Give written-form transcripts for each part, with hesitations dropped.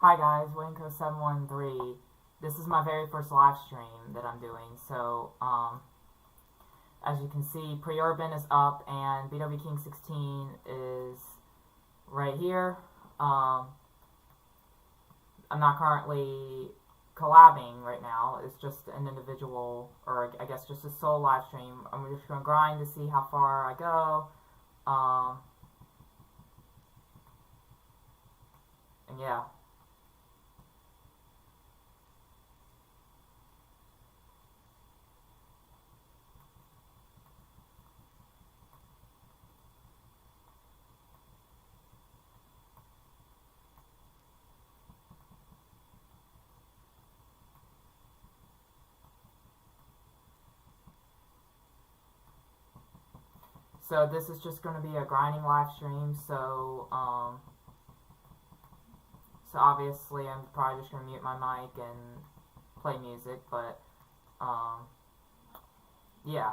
Hi guys, Winco713. This is my very first live stream that I'm doing. So, as you can see, Pre-Urban is up and BW King 16 is right here. I'm not currently collabing right now. It's just an individual, or I guess just a solo live stream. I'm just going to grind to see how far I go. And yeah. So this is just going to be a grinding live stream. So obviously I'm probably just going to mute my mic and play music, but yeah.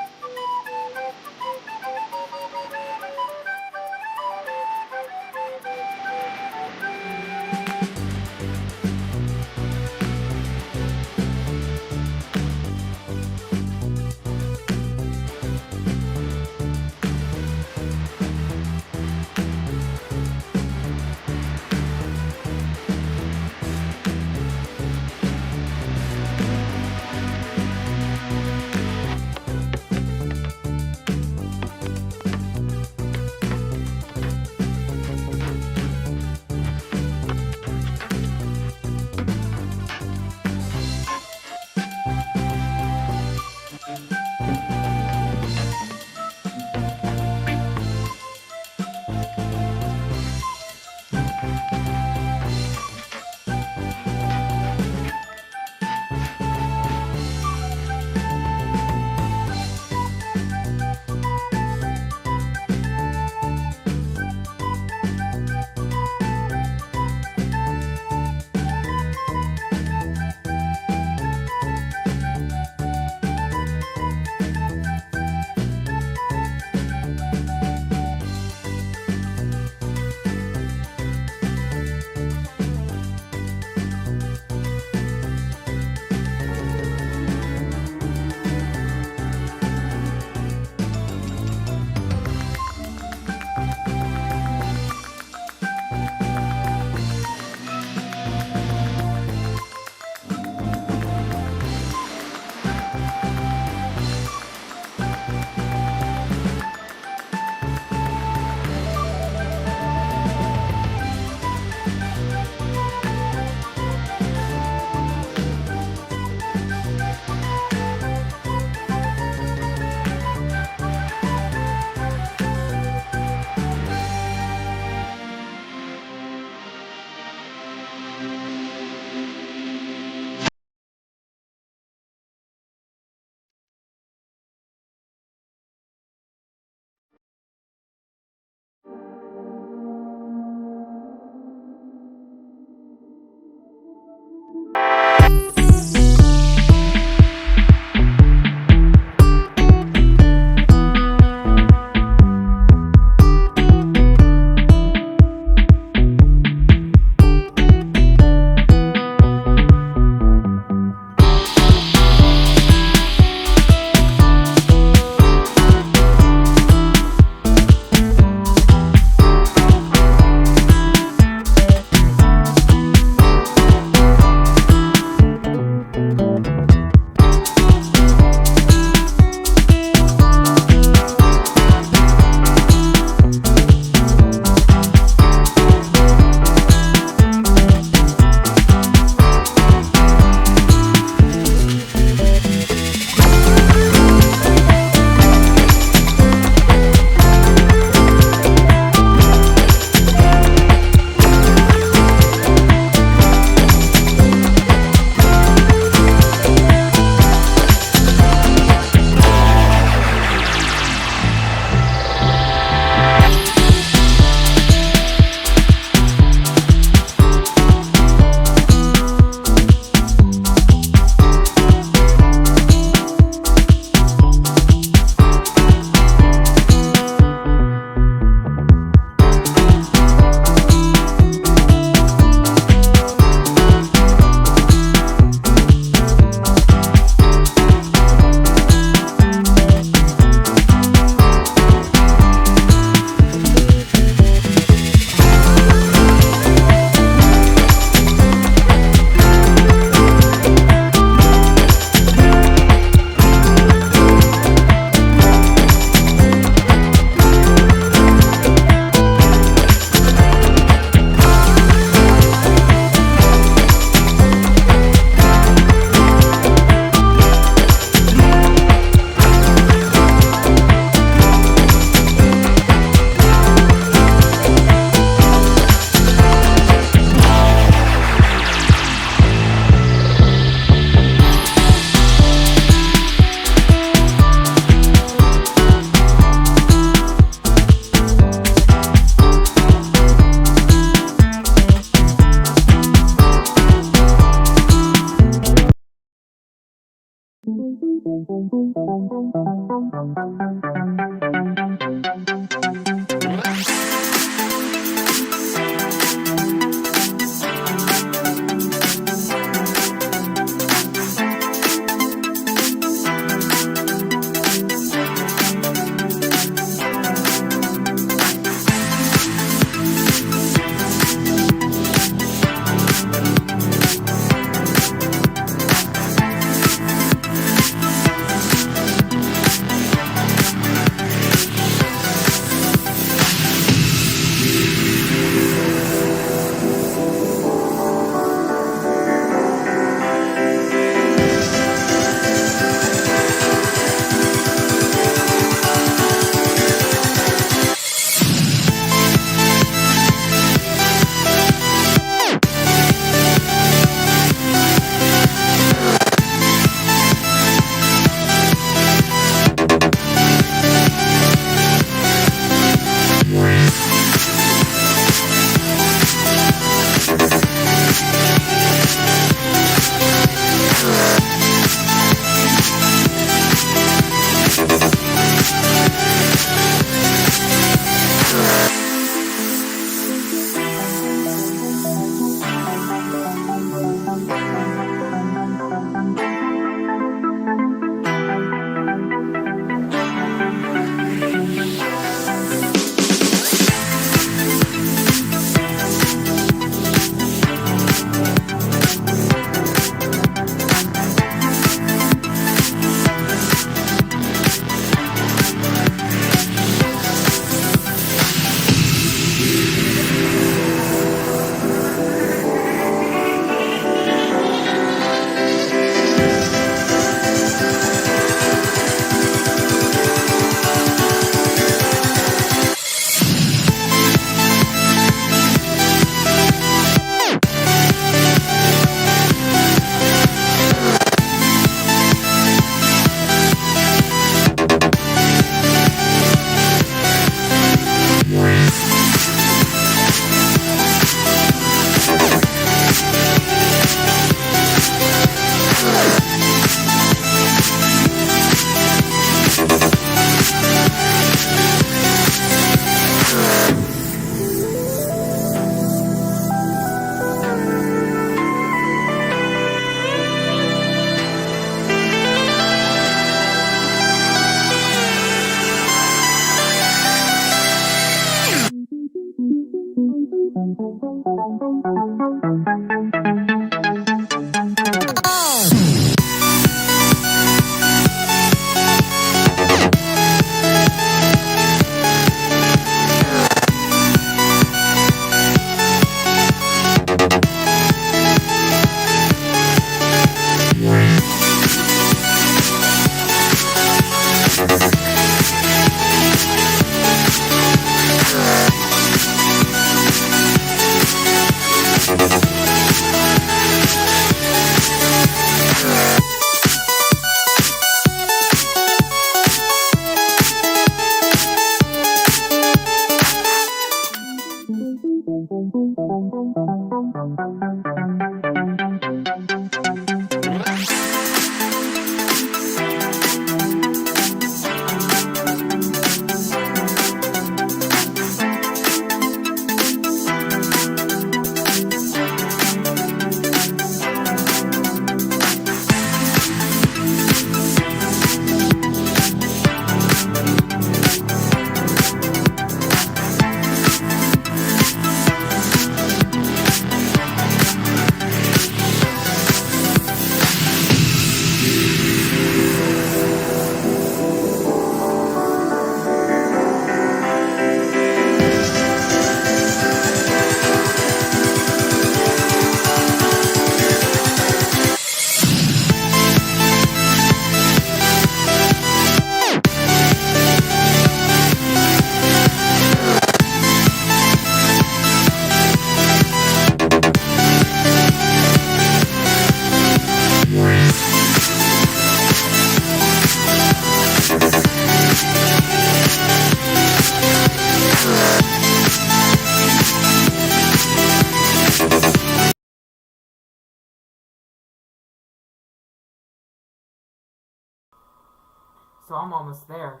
So I'm almost there.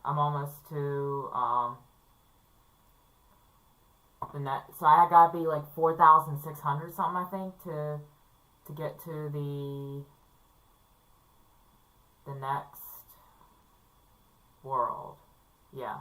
I'm almost to the net. So I gotta be like 4,600 something, I think, to get to the next world. Yeah.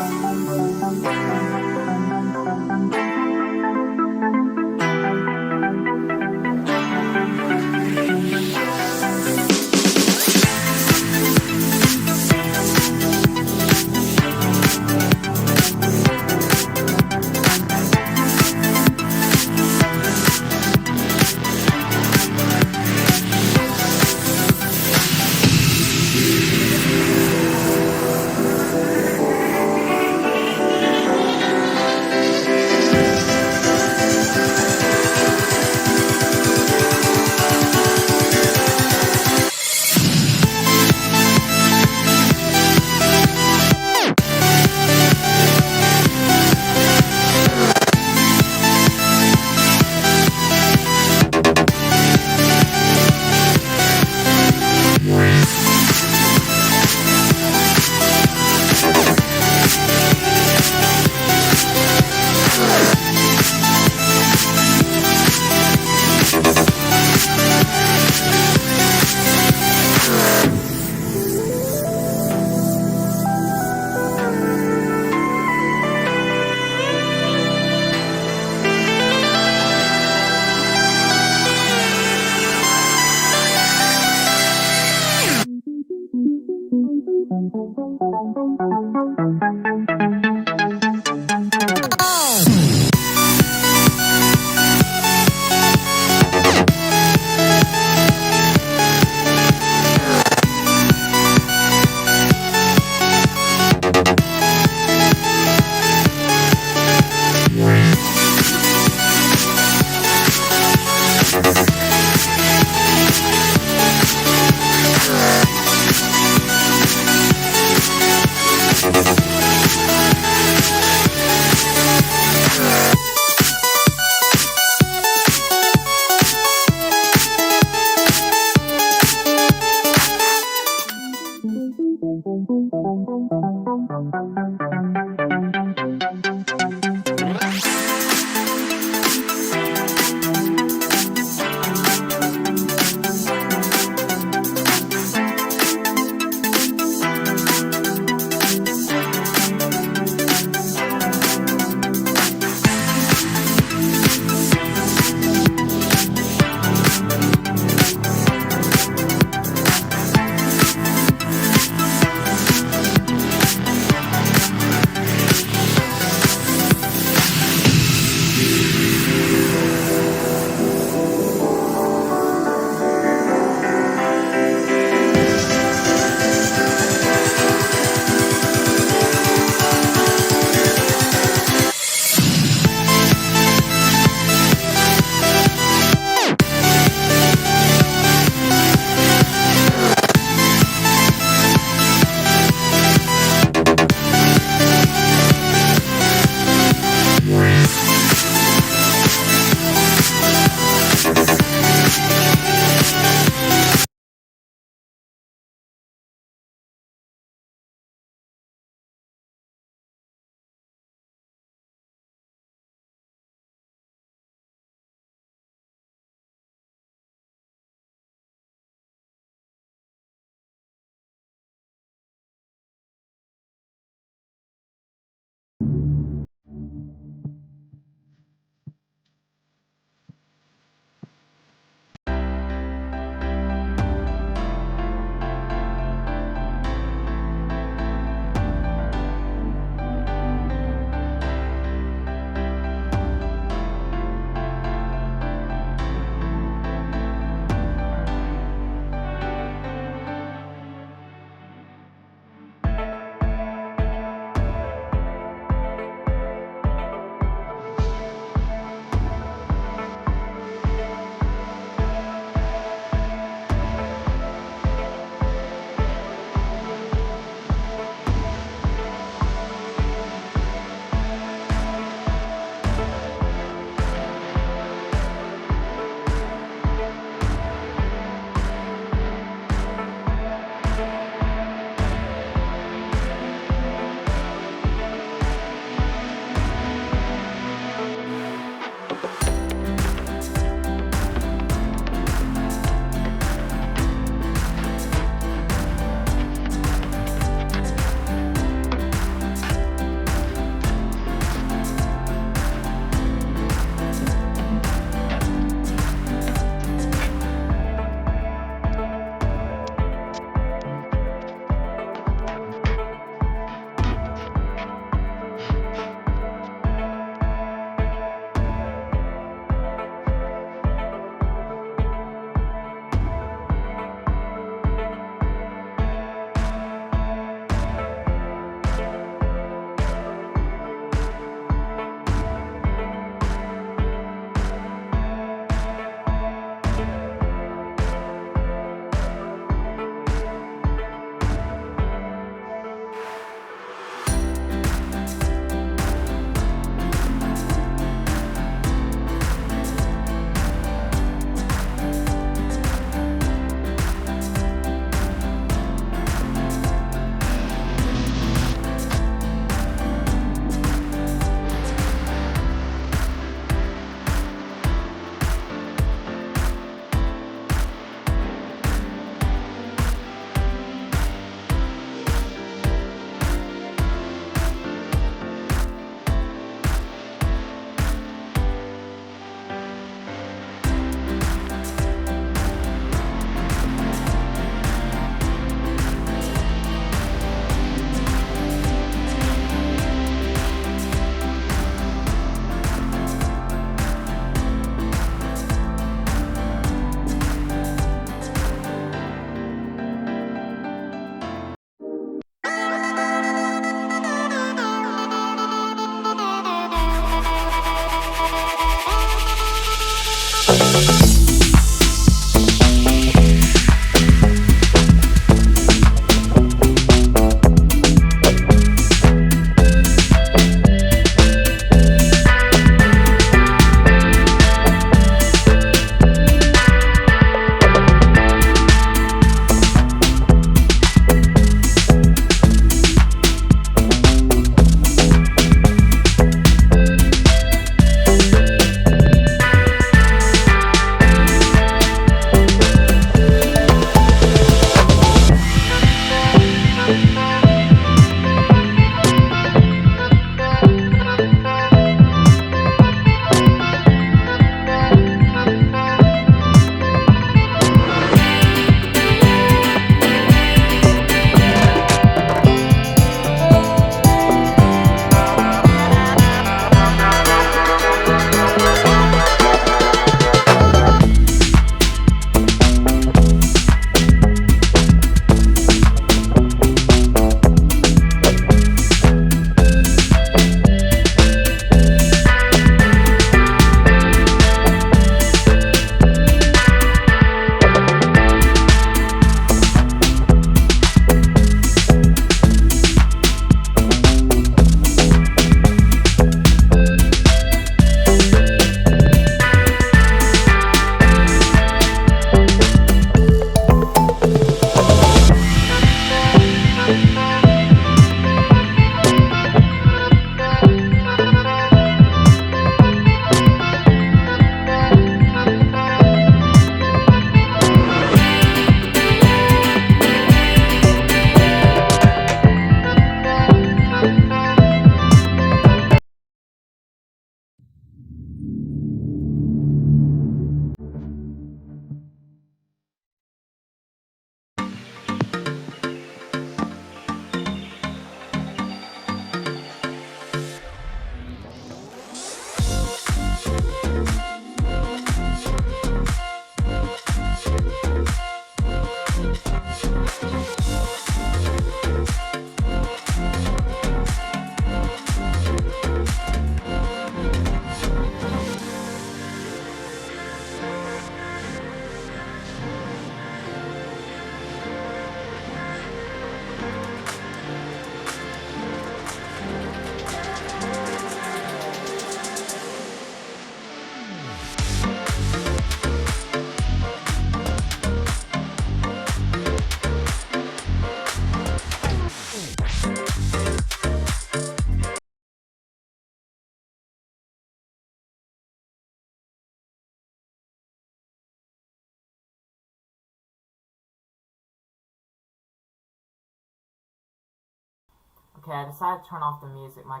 Okay, I decided to turn off the music. My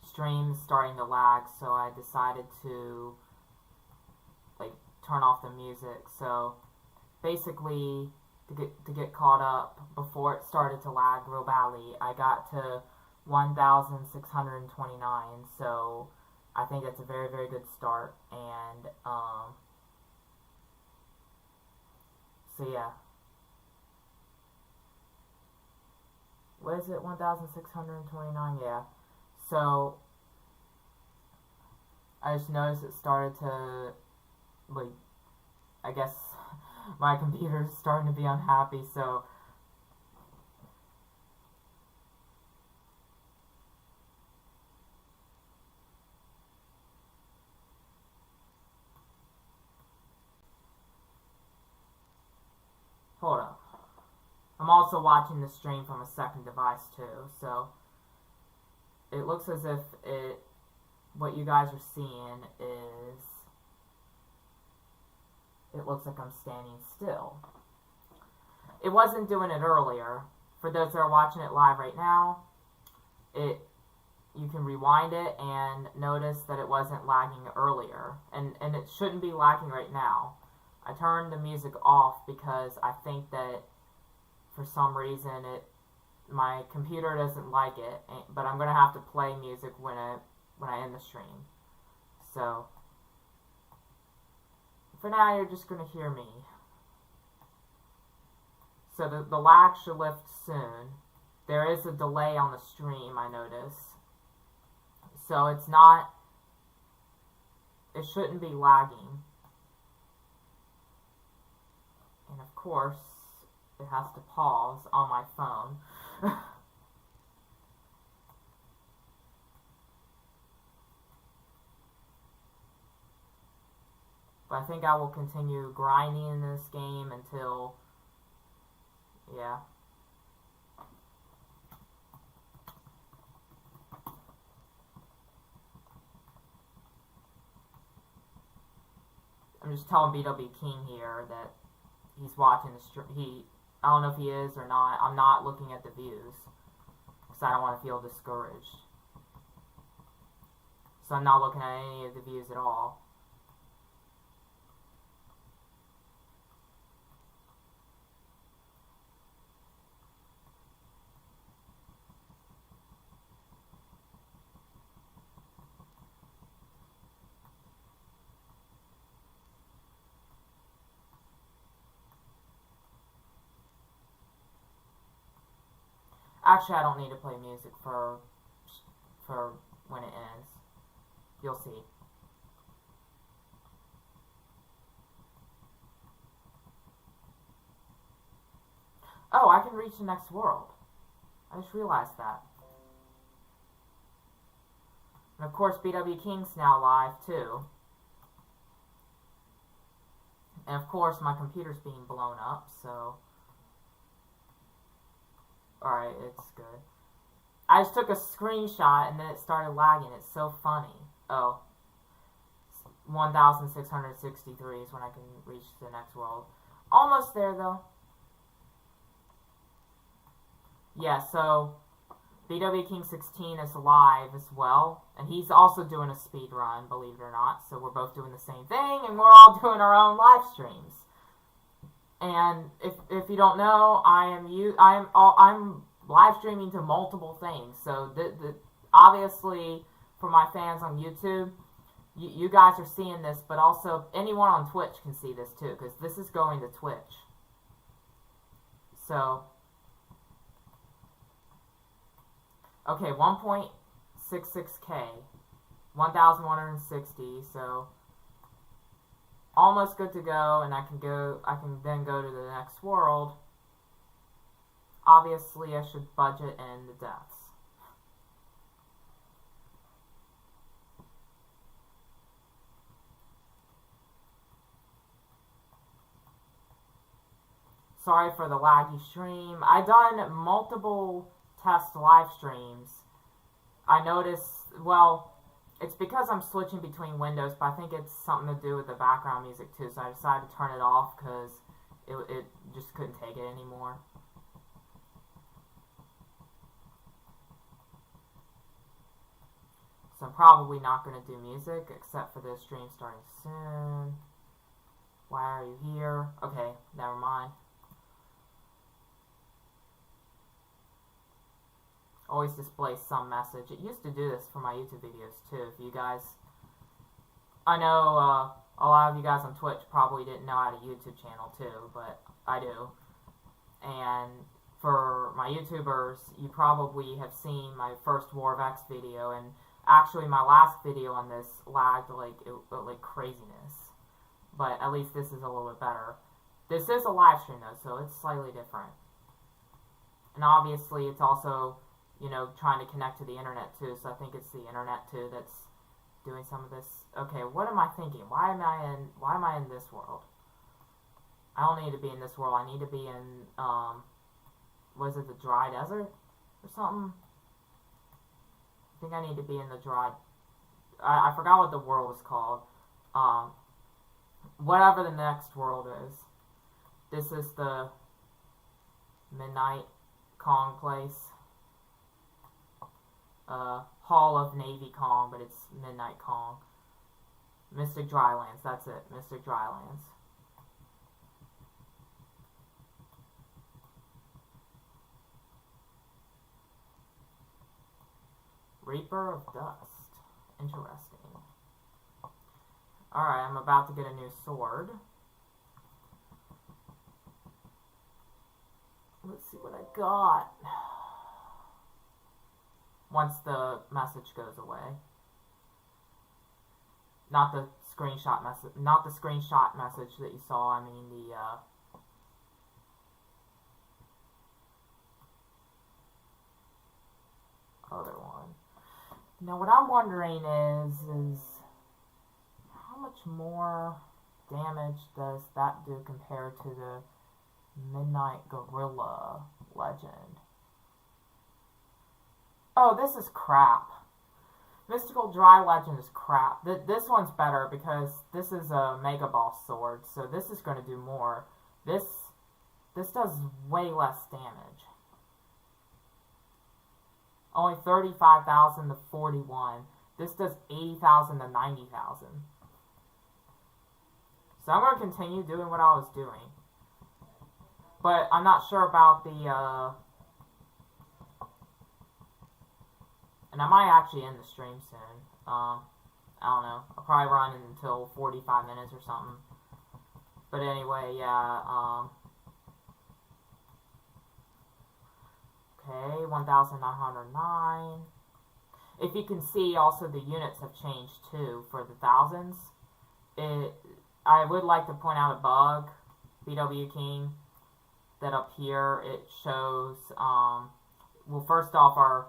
stream's starting to lag, so I decided to like turn off the music. So basically, to get caught up before it started to lag real badly, I got to 1,629. So I think that's a very, very good start. And so yeah. What is it? 1,629? Yeah. So I just noticed it started to, like, I guess my computer's starting to be unhappy, so hold up. I'm also watching the stream from a second device too, so it looks as if what you guys are seeing is, it looks like I'm standing still. It wasn't doing it earlier. For those that are watching it live right now, you can rewind it and notice that it wasn't lagging earlier, and it shouldn't be lagging right now. I turned the music off because I think that for some reason my computer doesn't like it, but I'm gonna have to play music when I end the stream. So for now, you're just gonna hear me. So the lag should lift soon. There is a delay on the stream, I notice. So it shouldn't be lagging. And of course, it has to pause on my phone. But I think I will continue grinding in this game until, yeah. I'm just telling BW King here that he's watching the stream. I don't know if he is or not. I'm not looking at the views because I don't want to feel discouraged. So I'm not looking at any of the views at all. Actually, I don't need to play music for when it ends. You'll see. Oh, I can reach the next world. I just realized that. And of course, BW King's now live too. And of course, my computer's being blown up, so alright, it's good. I just took a screenshot and then it started lagging. It's so funny. Oh. 1,663 is when I can reach the next world. Almost there, though. Yeah, so BW King 16 is live as well. And he's also doing a speed run, believe it or not. So we're both doing the same thing, and we're all doing our own live streams. And if you don't know, I'm live streaming to multiple things. So obviously for my fans on YouTube, you guys are seeing this, but also anyone on Twitch can see this too, because this is going to Twitch. So okay, 1.66K, 1,160. So almost good to go, and I can then go to the next world. Obviously, I should budget in the deaths. Sorry for the laggy stream. I've done multiple test live streams. I noticed, well, it's because I'm switching between windows, but I think it's something to do with the background music too, so I decided to turn it off because it just couldn't take it anymore. So I'm probably not going to do music, except for this stream starting soon. Why are you here? Okay, never mind. Always display some message. It used to do this for my YouTube videos too. If you guys, I know a lot of you guys on Twitch probably didn't know I had a YouTube channel too, but I do. And for my YouTubers, you probably have seen my first War of X video, and actually my last video on this lagged like craziness. But at least this is a little bit better. This is a live stream though, so it's slightly different. And obviously it's also, you know, trying to connect to the internet too, so I think it's the internet too that's doing some of this. Okay, what am I thinking? Why am I in this world? I don't need to be in this world. I need to be in was it the dry desert or something? I think I need to be in the dry, I forgot what the world is called. Whatever the next world is. This is the Midnight Kong place. Hall of Navy Kong, but it's Midnight Kong. Mystic Drylands, that's it. Mystic Drylands. Reaper of Dust. Interesting. Alright, I'm about to get a new sword. Let's see what I got. Once the message goes away. Not the screenshot message that you saw, I mean the other one. Now what I'm wondering is how much more damage does that do compared to the Midnight Gorilla Legend? Oh, this is crap. Mystical Dry Legend is crap. This one's better because this is a Mega Boss sword, so this is going to do more. This does way less damage. Only 35,000 to 41. This does 80,000 to 90,000. So I'm going to continue doing what I was doing. But I'm not sure about the, and I might actually end the stream soon. I don't know. I'll probably run until 45 minutes or something. But anyway, yeah, okay, 1,909. If you can see, also the units have changed too for the thousands. I would like to point out a bug, BW King, that up here it shows, well, first off, our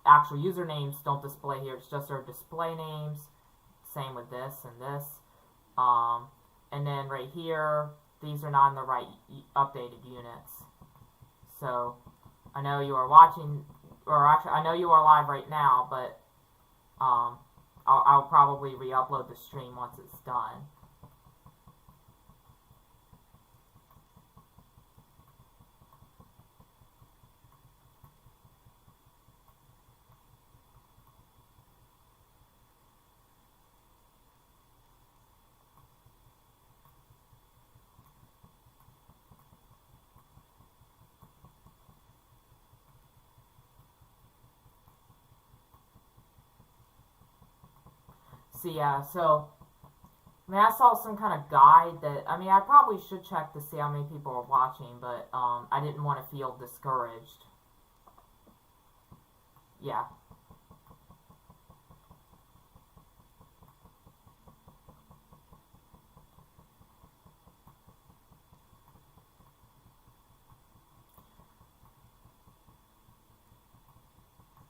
actual usernames don't display here. It's just our display names. Same with this and this. And then right here, these are not in the right updated units. So I know you are watching, or actually I know you are live right now, but I'll probably re-upload the stream once it's done. So yeah, so, I mean, I saw some kind of guide that, I mean, I probably should check to see how many people are watching, but, I didn't want to feel discouraged. Yeah.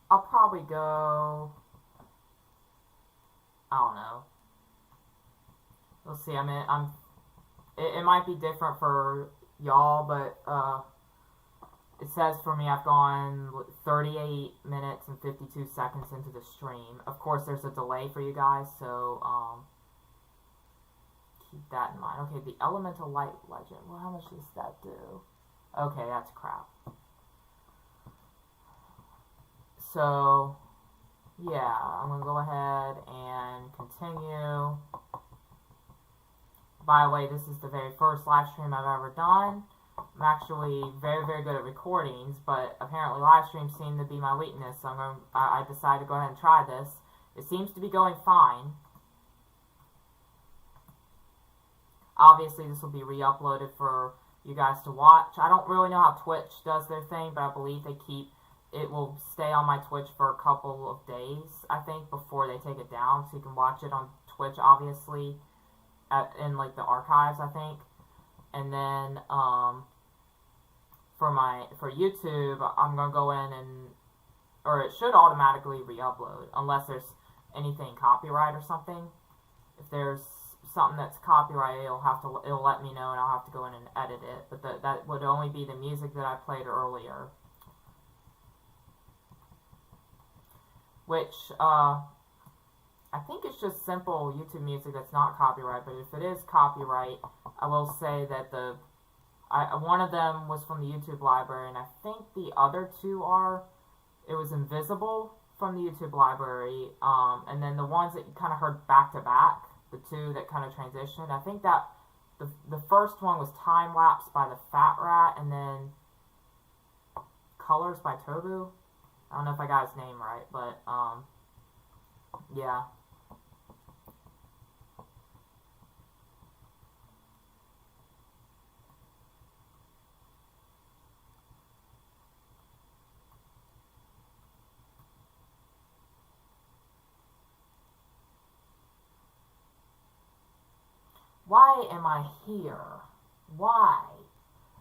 I'll probably go, I don't know. We'll see. I mean, it might be different for y'all, but it says for me I've gone 38 minutes and 52 seconds into the stream. Of course, there's a delay for you guys, so keep that in mind. Okay, the Elemental Light Legend. Well, how much does that do? Okay, that's crap. So yeah, I'm going to go ahead and continue. By the way, this is the very first live stream I've ever done. I'm actually very, very good at recordings, but apparently live streams seem to be my weakness, so I decided to go ahead and try this. It seems to be going fine. Obviously, this will be re-uploaded for you guys to watch. I don't really know how Twitch does their thing, but I believe it will stay on my Twitch for a couple of days, I think, before they take it down, so you can watch it on Twitch, obviously, in like the archives, I think. And then for YouTube, I'm gonna go in or it should automatically re-upload unless there's anything copyright or something. If there's something that's copyrighted, it'll let me know, and I'll have to go in and edit it. But that would only be the music that I played earlier, which I think it's just simple YouTube music that's not copyright. But if it is copyright, I will say that one of them was from the YouTube library, and I think the other two it was Invisible from the YouTube library, and then the ones that you kind of heard back to back, the two that kind of transitioned, I think that the first one was Time Lapse by the Fat Rat, and then Colors by Tobu. I don't know if I got his name right, but yeah. Why am I here? Why?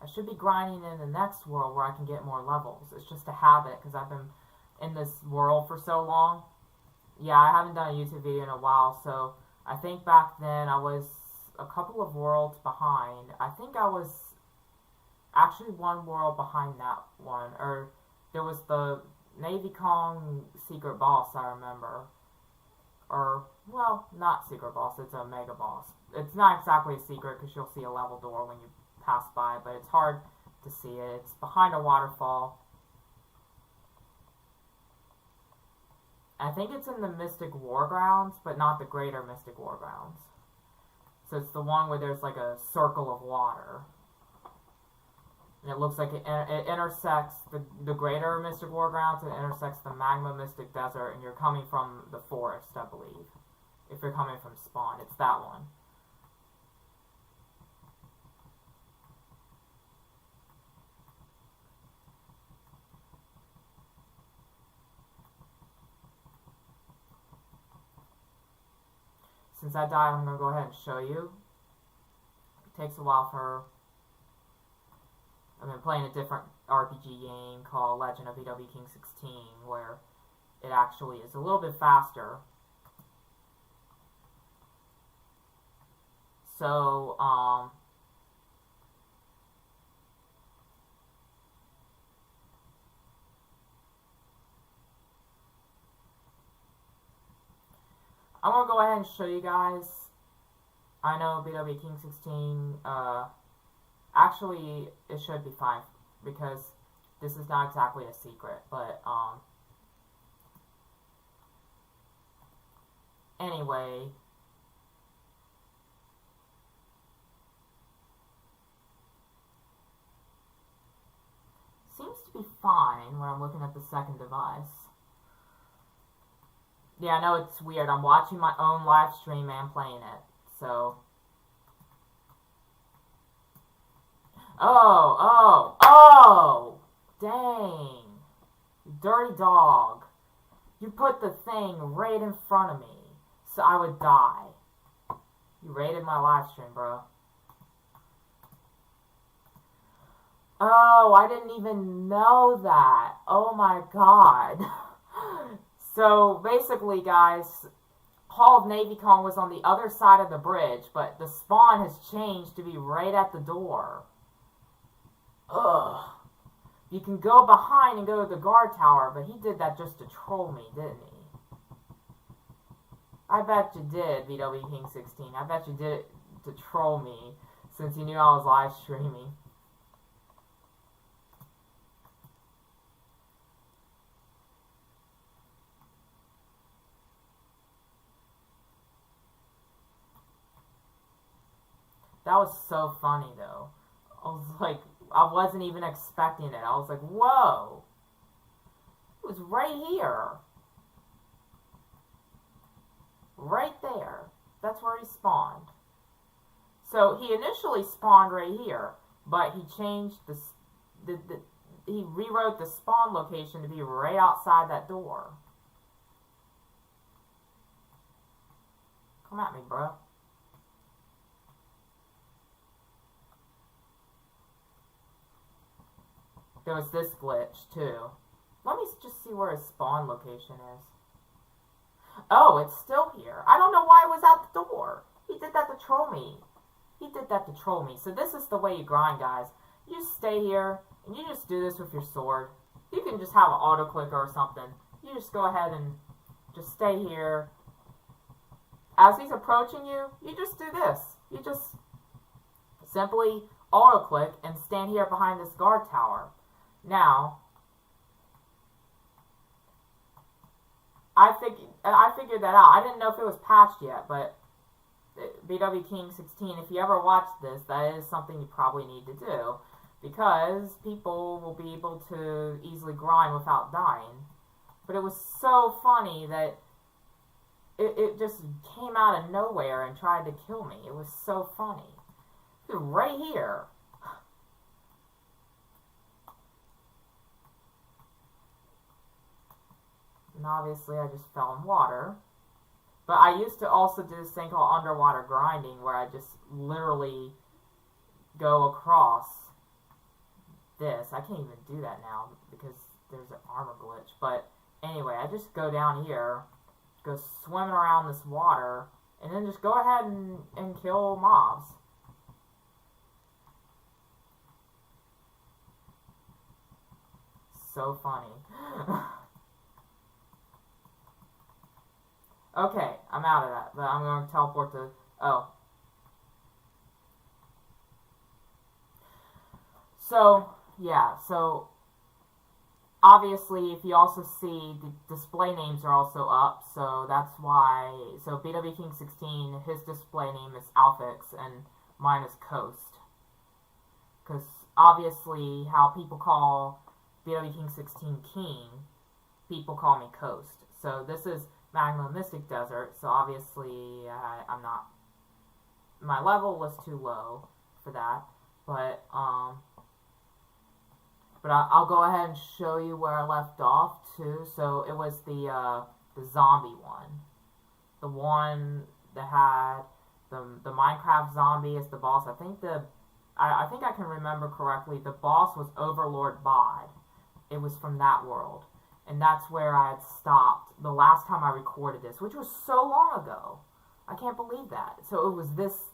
I should be grinding in the next world where I can get more levels. It's just a habit because I've been in this world for so long. Yeah, I haven't done a YouTube video in a while, so I think back then I was a couple of worlds behind. I think I was actually one world behind that one. Or there was the Navy Kong secret boss, I remember. Or, well, not secret boss, it's a mega boss. It's not exactly a secret because you'll see a level door when you pass by, but it's hard to see it. It's behind a waterfall. I think it's in the Mystic Wargrounds, but not the Greater Mystic Wargrounds. So it's the one where there's like a circle of water. And it looks like it intersects the Greater Mystic Wargrounds, and it intersects the Magma Mystic Desert, and you're coming from the forest, I believe. If you're coming from spawn, it's that one. Since I died, I'm going to go ahead and show you. It takes a while I've been playing a different RPG game called Legend of BW King 16, where it actually is a little bit faster. So, I'm going to go ahead and show you guys. I know BW King 16, actually, it should be fine, because this is not exactly a secret, but, anyway, seems to be fine when I'm looking at the second device. Yeah, I know it's weird. I'm watching my own live stream and playing it, so. Oh! Dang. You dirty dog. You put the thing right in front of me, so I would die. You raided my live stream, bro. Oh, I didn't even know that. Oh my god. So, basically, guys, Hall of Navy Kong was on the other side of the bridge, but the spawn has changed to be right at the door. Ugh. You can go behind and go to the guard tower, but he did that just to troll me, didn't he? I bet you did, VW King 16. I bet you did it to troll me, since you knew I was live streaming. That was so funny, though. I was like, I wasn't even expecting it. I was like, whoa. It was right here. Right there. That's where he spawned. So he initially spawned right here, but he changed he rewrote the spawn location to be right outside that door. Come at me, bro. There was this glitch, too. Let me just see where his spawn location is. Oh, it's still here. I don't know why it was out the door. He did that to troll me. He did that to troll me. So this is the way you grind, guys. You just stay here, and you just do this with your sword. You can just have an auto-clicker or something. You just go ahead and just stay here. As he's approaching you, you just do this. You just simply auto-click and stand here behind this guard tower. Now, I figured that out. I didn't know if it was patched yet, but BW King 16, if you ever watch this, that is something you probably need to do, because people will be able to easily grind without dying. But it was so funny that it just came out of nowhere and tried to kill me. It was so funny. It was right here. And obviously I just fell in water. But I used to also do this thing called underwater grinding, where I just literally go across this. I can't even do that now because there's an armor glitch. But anyway, I just go down here, go swimming around this water, and then just go ahead and kill mobs. So funny. Okay, I'm out of that, but I'm going to teleport to... Oh. So, yeah, so... Obviously, if you also see, the display names are also up, so that's why... So, BW King 16, his display name is Alphix, and mine is Coast. Because, obviously, how people call BW King 16 King, people call me Coast. So, this is Magma Mystic Desert, so obviously I'm not, my level was too low for that, but I'll go ahead and show you where I left off too. So it was the zombie one, the one that had the Minecraft zombie as the boss. I think I think I can remember correctly, the boss was Overlord Bod. It was from that world. And that's where I had stopped the last time I recorded this, which was so long ago. I can't believe that. So it was this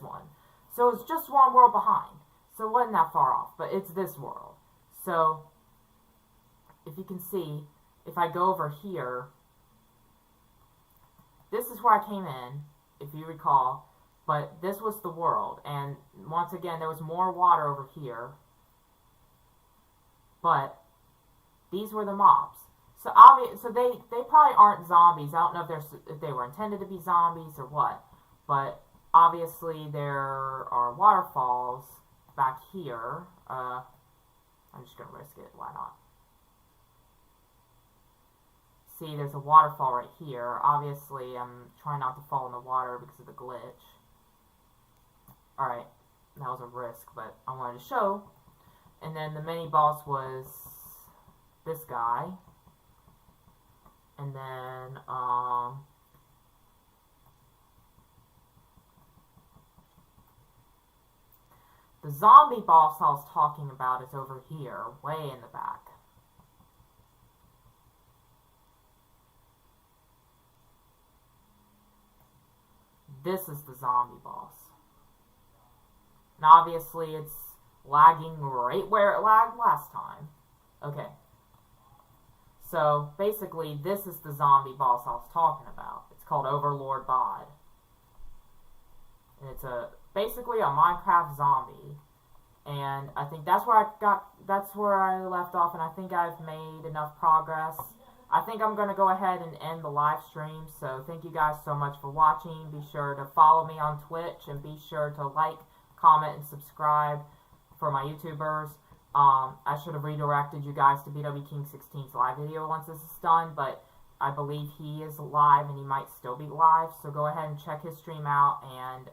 one. So it's just one world behind. So it wasn't that far off, but it's this world. So if you can see, if I go over here, this is where I came in, if you recall, but this was the world. And once again, there was more water over here, but these were the mobs. So they probably aren't zombies. I don't know if they were intended to be zombies or what. But obviously there are waterfalls back here. I'm just gonna risk it. Why not? See, there's a waterfall right here. Obviously, I'm trying not to fall in the water because of the glitch. Alright, that was a risk, but I wanted to show. And then the mini boss was this guy, and then the zombie boss I was talking about is over here, way in the back. This is the zombie boss. And obviously it's lagging right where it lagged last time. Okay. So, basically, this is the zombie boss I was talking about. It's called Overlord Bod. And it's basically a Minecraft zombie. And I think that's where I left off, and I think I've made enough progress I think I'm going to go ahead and end the live stream. So thank you guys so much for watching. Be sure to follow me on Twitch and be sure to like, comment, and subscribe for my YouTubers. I should have redirected you guys to BW King 16's live video once this is done, but I believe he is live and he might still be live. So go ahead and check his stream out, and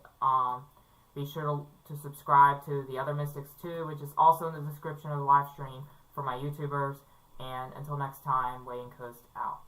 be sure to subscribe to the other Mystics too, which is also in the description of the live stream for my YouTubers. And until next time, Waiting Coast out.